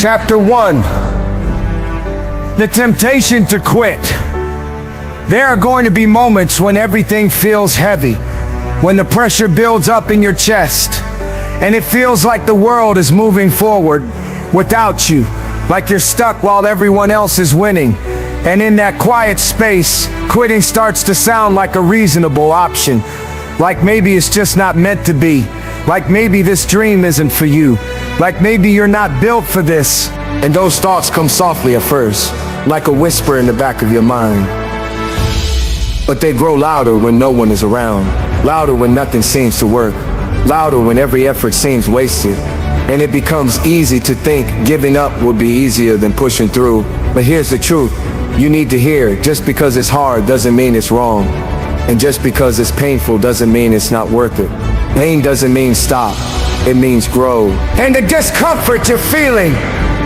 Chapter 1. The temptation to quit. There are going to be moments when everything feels heavy, when the pressure builds up in your chest, and it feels like the world is moving forward without you, like you're stuck while everyone else is winning. And in that quiet space, quitting starts to sound like a reasonable option, like maybe it's just not meant to be, like maybe this dream isn't for you, like maybe you're not built for this. And those thoughts come softly at first, like a whisper in the back of your mind. But they grow louder when no one is around, louder when nothing seems to work, louder when every effort seems wasted. And it becomes easy to think giving up would be easier than pushing through. But here's the truth, you need to hear, just because it's hard doesn't mean it's wrong. And just because it's painful doesn't mean it's not worth it. Pain doesn't mean stop, it means grow. And the discomfort you're feeling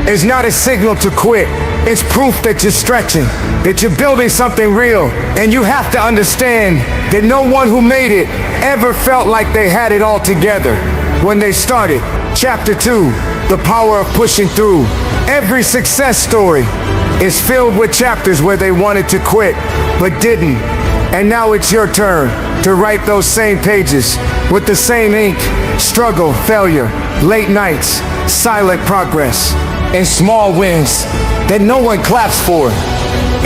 is not a signal to quit. It's proof that you're stretching, that you're building something real. And you have to understand that no one who made it ever felt like they had it all together when they started. Chapter 2, the power of pushing through. Every success story is filled with chapters where they wanted to quit, but didn't. And now it's your turn to write those same pages with the same ink. Struggle, failure, late nights, silent progress, and small wins that no one claps for.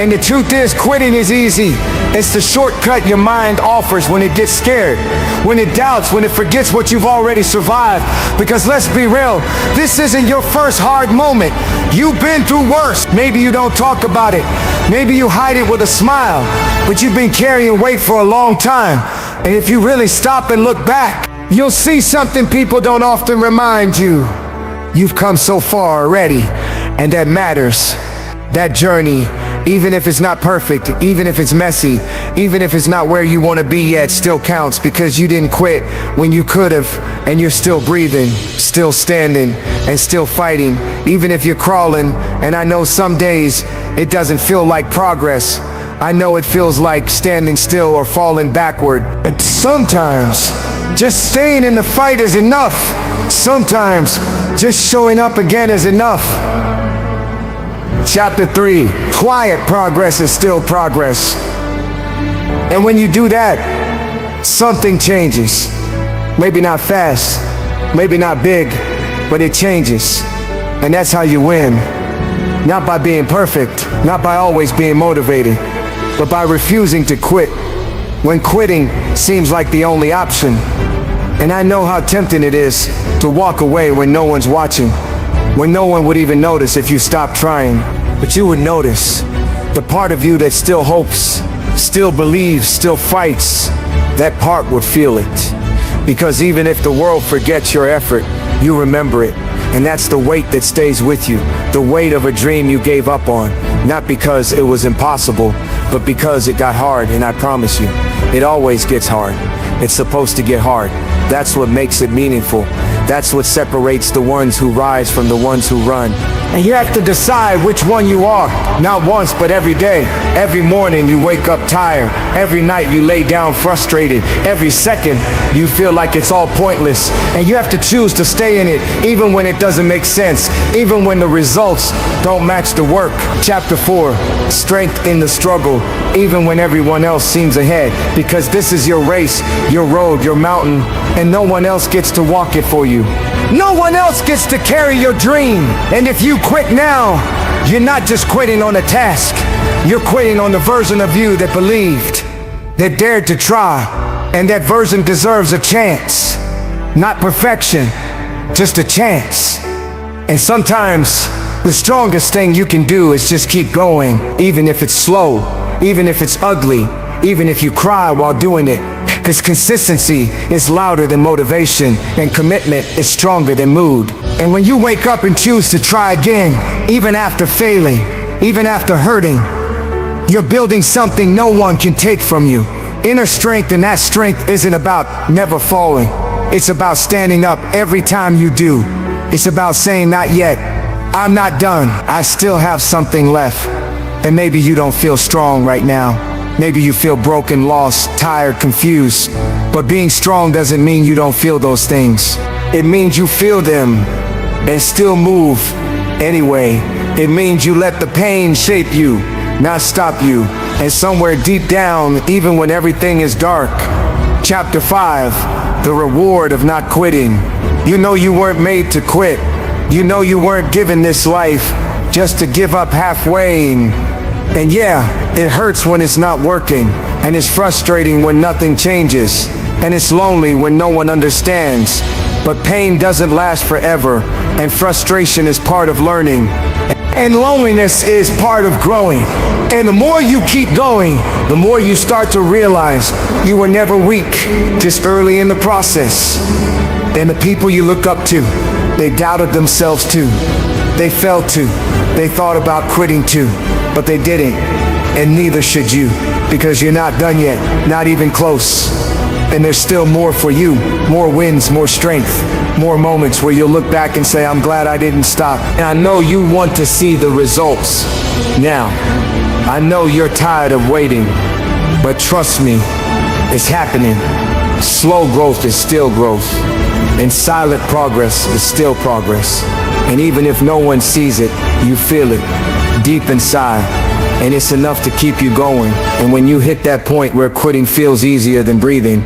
And the truth is, quitting is easy. It's the shortcut your mind offers when it gets scared, when it doubts, when it forgets what you've already survived. Because let's be real, this isn't your first hard moment. You've been through worse. Maybe you don't talk about it. Maybe you hide it with a smile, but you've been carrying weight for a long time. And if you really stop and look back, you'll see something people don't often remind you. You've come so far already, and that matters. That journey, even if it's not perfect, even if it's messy, even if it's not where you want to be yet, still counts, because you didn't quit when you could have, and you're still breathing, still standing, and still fighting, even if you're crawling. And I know some days it doesn't feel like progress. I know it feels like standing still or falling backward. But sometimes just staying in the fight is enough. Sometimes just showing up again is enough. Chapter 3, quiet progress is still progress. And when you do that, something changes. Maybe not fast, maybe not big, but it changes. And that's how you win. Not by being perfect, not by always being motivated, but by refusing to quit when quitting seems like the only option. And I know how tempting it is to walk away when no one's watching, when no one would even notice if you stopped trying. But you would notice the part of you that still hopes, still believes, still fights. That part would feel it. Because even if the world forgets your effort, you remember it. And that's the weight that stays with you, the weight of a dream you gave up on, not because it was impossible, but because it got hard. And I promise you, it always gets hard. It's supposed to get hard. That's what makes it meaningful. That's what separates the ones who rise from the ones who run. And you have to decide which one you are, not once, but every day. Every morning you wake up tired. Every night you lay down frustrated. Every second you feel like it's all pointless. And you have to choose to stay in it, even when it doesn't make sense, even when the results don't match the work. Chapter 4, strength in the struggle, even when everyone else seems ahead. Because this is your race, your road, your mountain, and no one else gets to walk it for you. No one else gets to carry your dream. And if you quit now, you're not just quitting on a task. You're quitting on the version of you that believed, that dared to try. And that version deserves a chance. Not perfection, just a chance. And sometimes the strongest thing you can do is just keep going, even if it's slow, even if it's ugly, even if you cry while doing it. Because consistency is louder than motivation, and commitment is stronger than mood. And when you wake up and choose to try again, even after failing, even after hurting, you're building something no one can take from you. Inner strength, and that strength isn't about never falling. It's about standing up every time you do. It's about saying, not yet. I'm not done. I still have something left. And maybe you don't feel strong right now. Maybe you feel broken, lost, tired, confused. But being strong doesn't mean you don't feel those things. It means you feel them and still move Anyway, it means you let the pain shape you, not stop you. And somewhere deep down, even when everything is dark. Chapter 5, the reward of not quitting. You know you weren't made to quit. You know you weren't given this life just to give up halfway. And yeah, it hurts when it's not working. And it's frustrating when nothing changes. And it's lonely when no one understands. But pain doesn't last forever. And frustration is part of learning. And loneliness is part of growing. And the more you keep going, the more you start to realize you were never weak, just early in the process. And the people you look up to, they doubted themselves too. They fell too. They thought about quitting too, but they didn't. And neither should you, because you're not done yet, not even close. And there's still more for you, more wins, more strength, more moments where you'll look back and say, I'm glad I didn't stop. And I know you want to see the results now. I know you're tired of waiting, but trust me, it's happening. Slow growth is still growth, and silent progress is still progress. And even if no one sees it, you feel it deep inside, and it's enough to keep you going. And when you hit that point where quitting feels easier than breathing,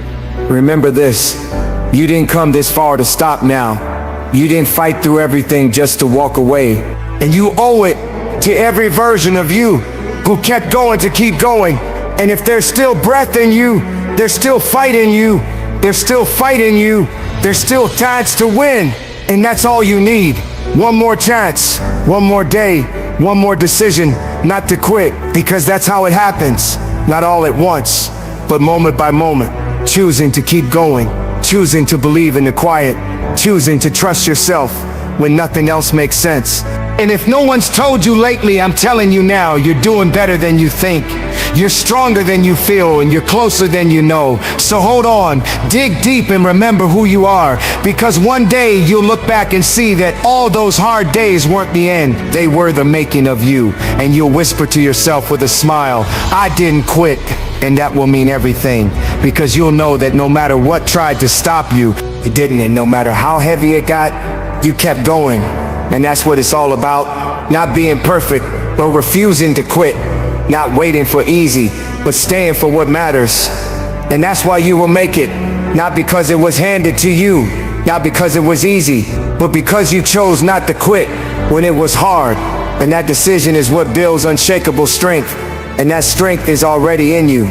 remember this: you didn't come this far to stop now. You didn't fight through everything just to walk away. And you owe it to every version of you who kept going to keep going. And if there's still breath in you, there's still fight in you, there's still fight in you, there's still chance to win. And that's all you need. One more chance, one more day, one more decision not to quit, because that's how it happens. Not all at once, but moment by moment. Choosing to keep going, choosing to believe in the quiet, choosing to trust yourself when nothing else makes sense. And if no one's told you lately, I'm telling you now, you're doing better than you think. You're stronger than you feel, and you're closer than you know. So hold on, dig deep, and remember who you are. Because one day you'll look back and see that all those hard days weren't the end. They were the making of you. And you'll whisper to yourself with a smile, I didn't quit. And that will mean everything. Because you'll know that no matter what tried to stop you, it didn't. And no matter how heavy it got, you kept going. And that's what it's all about. Not being perfect, but refusing to quit. Not waiting for easy, but staying for what matters. And that's why you will make it. Not because it was handed to you, not because it was easy, but because you chose not to quit when it was hard. And that decision is what builds unshakable strength. And that strength is already in you.